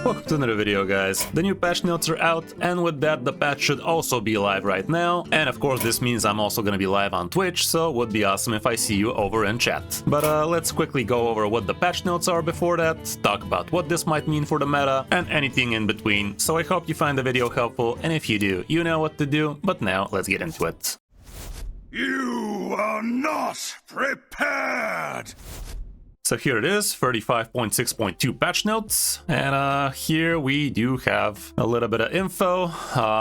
Welcome to another video, guys. The new patch notes are out, and with that the patch should also be live right now, and of course this means I'm also gonna be live on Twitch, so it would be awesome if I see you over in chat. But let's quickly go over what the patch notes are before that, talk about what this might mean for the meta, and anything in between. So I hope you find the video helpful, and if you do, you know what to do. But now let's get into it. You are not prepared! So here it is, 35.6.2 patch notes, and here we do have a little bit of info.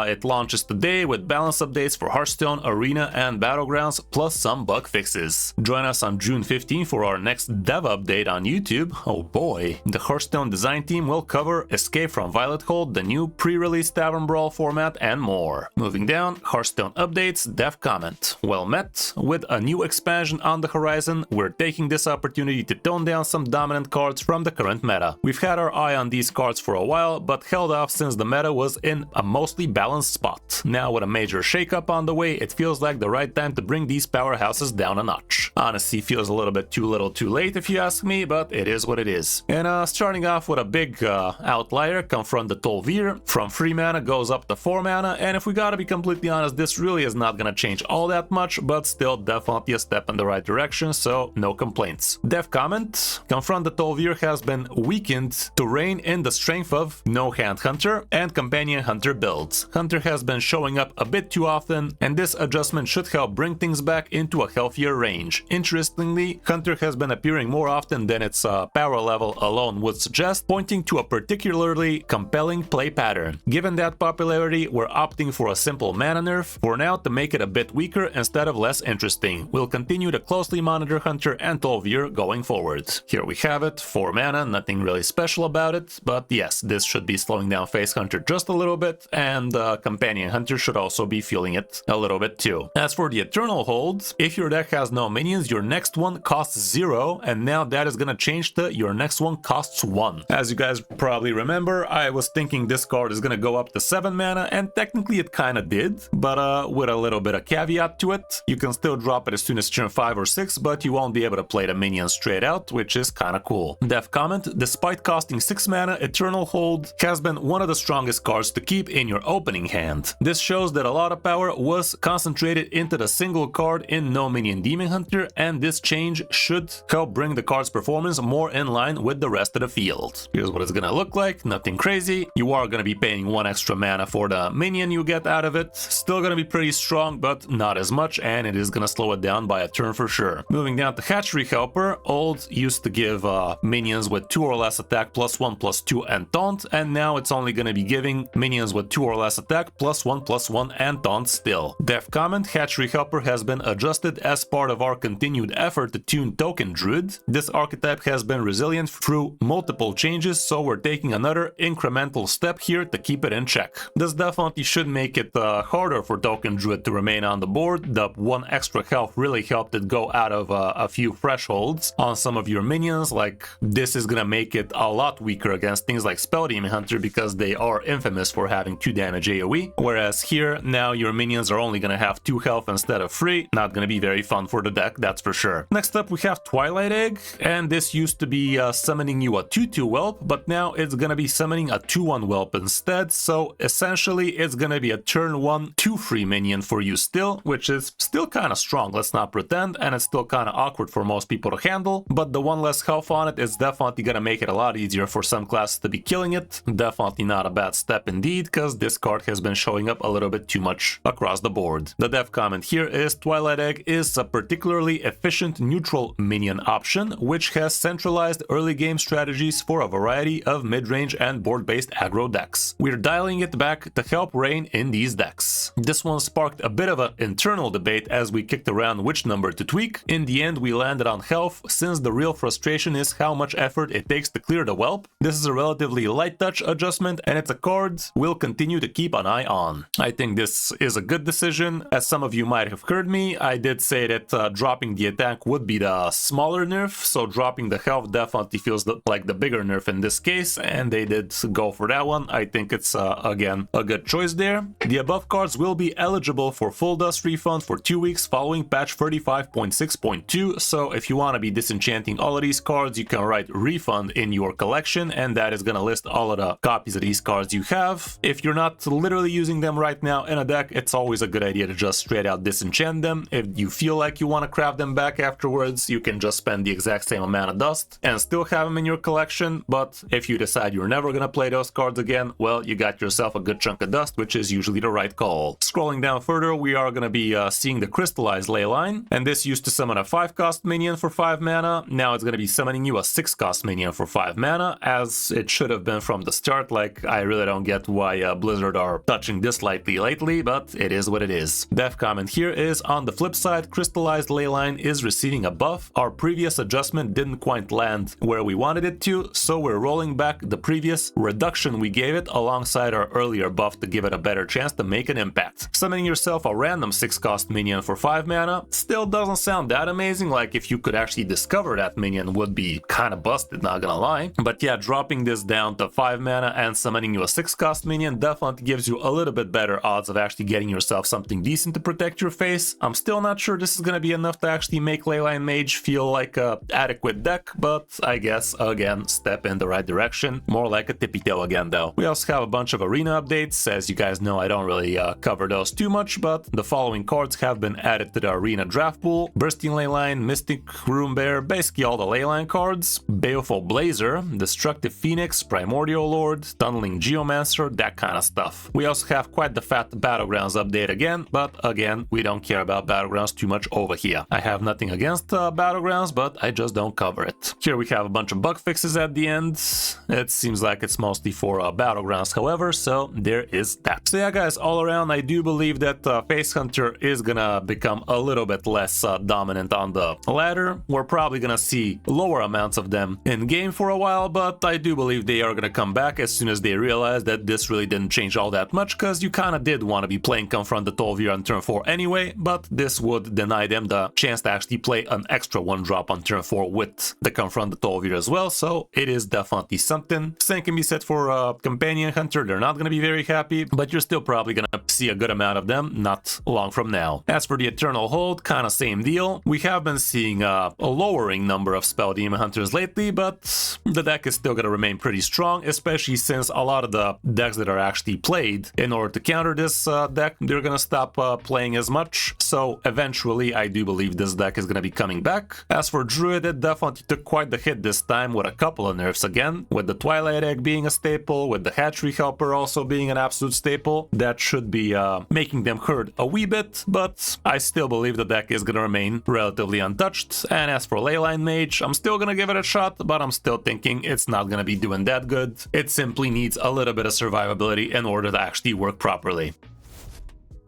It launches today with balance updates for Hearthstone, Arena, and Battlegrounds, plus some bug fixes. Join us on June 15 for our next dev update on YouTube. Oh boy. The Hearthstone design team will cover Escape from Violet Hold, the new pre-release Tavern Brawl format, and more. Moving down, Hearthstone updates, dev comment. Well met. With a new expansion on the horizon, we're taking this opportunity to tone down some dominant cards from the current meta. We've had our eye on these cards for a while, but held off since the meta was in a mostly balanced spot. Now with a major shakeup on the way, it feels like the right time to bring these powerhouses down a notch. Honestly, feels a little bit too little too late if you ask me, but it is what it is. And starting off with a big outlier, Confront the Tol'Vir. From 3 mana goes up to 4 mana, and if we gotta be completely honest, this really is not gonna change all that much, but still definitely a step in the right direction, so no complaints. Dev comment. Confront the Tol'Vir has been weakened to rein in the strength of No Hand Hunter and Companion Hunter builds. Hunter has been showing up a bit too often, and this adjustment should help bring things back into a healthier range. Interestingly, Hunter has been appearing more often than its power level alone would suggest, pointing to a particularly compelling play pattern. Given that popularity, we're opting for a simple mana nerf for now to make it a bit weaker instead of less interesting. We'll continue to closely monitor Hunter and Tol'Vir going forward. Here we have it, 4 mana, nothing really special about it, but yes, this should be slowing down Face Hunter just a little bit, and Companion Hunter should also be feeling it a little bit too. As for the Eternal Hold, if your deck has no minions, your next one costs 0, and now that is gonna change to your next one costs 1. As you guys probably remember, I was thinking this card is gonna go up to 7 mana, and technically it kinda did, but with a little bit of caveat to it. You can still drop it as soon as turn 5 or 6, but you won't be able to play the minions straight out, which is kinda cool. Dev comment, despite costing 6 mana, Eternal Hold has been one of the strongest cards to keep in your opening hand. This shows that a lot of power was concentrated into the single card in No Minion Demon Hunter, and this change should help bring the card's performance more in line with the rest of the field. Here's what it's gonna look like, nothing crazy. You are gonna be paying 1 extra mana for the minion you get out of it. Still gonna be pretty strong, but not as much, and it is gonna slow it down by a turn for sure. Moving down to Hatchery Helper, old used to give minions with 2 or less attack +1/+2 and taunt, and now it's only gonna be giving minions with 2 or less attack +1/+1 and taunt still. Dev comment, Hatchery Helper has been adjusted as part of our continued effort to tune Token Druid. This archetype has been resilient through multiple changes, so we're taking another incremental step here to keep it in check. This definitely should make it harder for Token Druid to remain on the board. The 1 extra health really helped it go out of a few thresholds on some of your minions. Like, this is gonna make it a lot weaker against things like Spell Demon Hunter because they are infamous for having 2 damage AoE, whereas here now your minions are only gonna have 2 health instead of 3. Not gonna be very fun for the deck, that's for sure. Next up we have Twilight Egg, and this used to be summoning you a 2/2 whelp, but now it's gonna be summoning a 2/1 whelp instead, so essentially it's gonna be a turn 1 2/3 minion for you still, which is still kind of strong, let's not pretend, and it's still kind of awkward for most people to handle, but the 1 less health on it is definitely gonna make it a lot easier for some classes to be killing it. Definitely not a bad step indeed, because this card has been showing up a little bit too much across the board. The dev comment here is Twilight Egg is a particularly efficient neutral minion option, which has centralized early game strategies for a variety of mid-range and board-based aggro decks. We're dialing it back to help reign in these decks. This one sparked a bit of an internal debate as we kicked around which number to tweak. In the end, we landed on health, since the real frustration is how much effort it takes to clear the whelp. This is a relatively light touch adjustment, and it's a card we'll continue to keep an eye on. I think this is a good decision. As some of you might have heard me, I did say that dropping the attack would be the smaller nerf, so dropping the health definitely feels like the bigger nerf in this case, and they did go for that one. I think it's again a good choice there. The above cards will be eligible for full dust refund for 2 weeks following patch 35.6.2, so if you want to be disenchanted Disenchanting all of these cards, you can write refund in your collection, and that is gonna list all of the copies of these cards you have. If you're not literally using them right now in a deck, it's always a good idea to just straight out disenchant them. If you feel like you want to craft them back afterwards, you can just spend the exact same amount of dust and still have them in your collection. But if you decide you're never gonna play those cards again, well, you got yourself a good chunk of dust, which is usually the right call. Scrolling down further, we are gonna be seeing the Crystallized Leyline, and this used to summon a 5-cost minion for 5 mana. Now it's gonna be summoning you a 6-cost minion for 5 mana, as it should have been from the start. Like, I really don't get why Blizzard are touching this lightly lately, but it is what it is. Def comment here is, on the flip side, Crystallized Leyline is receiving a buff. Our previous adjustment didn't quite land where we wanted it to, so we're rolling back the previous reduction we gave it alongside our earlier buff to give it a better chance to make an impact. Summoning yourself a random 6-cost minion for 5 mana still doesn't sound that amazing. Like, if you could actually discover that minion would be kind of busted, not gonna lie. But yeah, dropping this down to 5 mana and summoning you a 6-cost minion definitely gives you a little bit better odds of actually getting yourself something decent to protect your face. I'm still not sure this is gonna be enough to actually make Leyline Mage feel like a adequate deck, but I guess, again, step in the right direction. More like a tippy toe again, though. We also have a bunch of arena updates. As you guys know, I don't really cover those too much, but the following cards have been added to the arena draft pool: Bursting Leyline, Mystic Runebear, basically all the Leyline cards, Baleful Blazer, Destructive Phoenix, Primordial Lord, Tunneling Geomancer, that kind of stuff. We also have quite the fat Battlegrounds update again, but again, we don't care about Battlegrounds too much over here. I have nothing against Battlegrounds, but I just don't cover it. Here we have a bunch of bug fixes at the end. It seems like it's mostly for Battlegrounds, however, so there is that. So yeah, guys, all around, I do believe that Face Hunter is gonna become a little bit less dominant on the ladder. We're probably gonna see lower amounts of them in game for a while, but I do believe they are gonna come back as soon as they realize that this really didn't change all that much, because you kind of did want to be playing Confront the Tol'vir on turn 4 anyway, but this would deny them the chance to actually play an extra 1-drop on turn 4 with the Confront the Tol'vir as well, so it is definitely something. Same can be said for Companion Hunter. They're not going to be very happy, but you're still probably going to see a good amount of them not long from now. As for the Eternal Hold, kind of same deal. We have been seeing a lowering number of Spell Demon Hunters lately, but the deck is still going to remain pretty strong, especially since a lot of the decks that are actually played in order to counter this deck, they're going to stop playing as much, so eventually I do believe this deck is going to be coming back. As for Druid, it definitely took quite the hit this time with a couple of nerfs again, with the Twilight Egg being a staple, with the Hatchery Helper also being an absolute staple. That should be making them hurt a wee bit, but I still believe the deck is going to remain relatively untouched. And as for Leyline Mage, I'm still going to give it a shot, but I'm still thinking it's not going to be doing that good. It simply needs a little bit of survivability in order to actually work properly.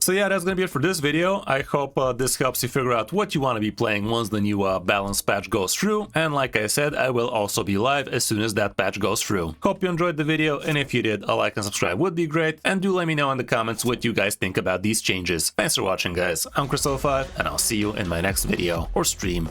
So yeah, that's gonna be it for this video. I hope this helps you figure out what you want to be playing once the new balance patch goes through. And like I said, I will also be live as soon as that patch goes through. Hope you enjoyed the video, and if you did, a like and subscribe would be great. And do let me know in the comments what you guys think about these changes. Thanks for watching, guys. I'm Kris05, and I'll see you in my next video or stream.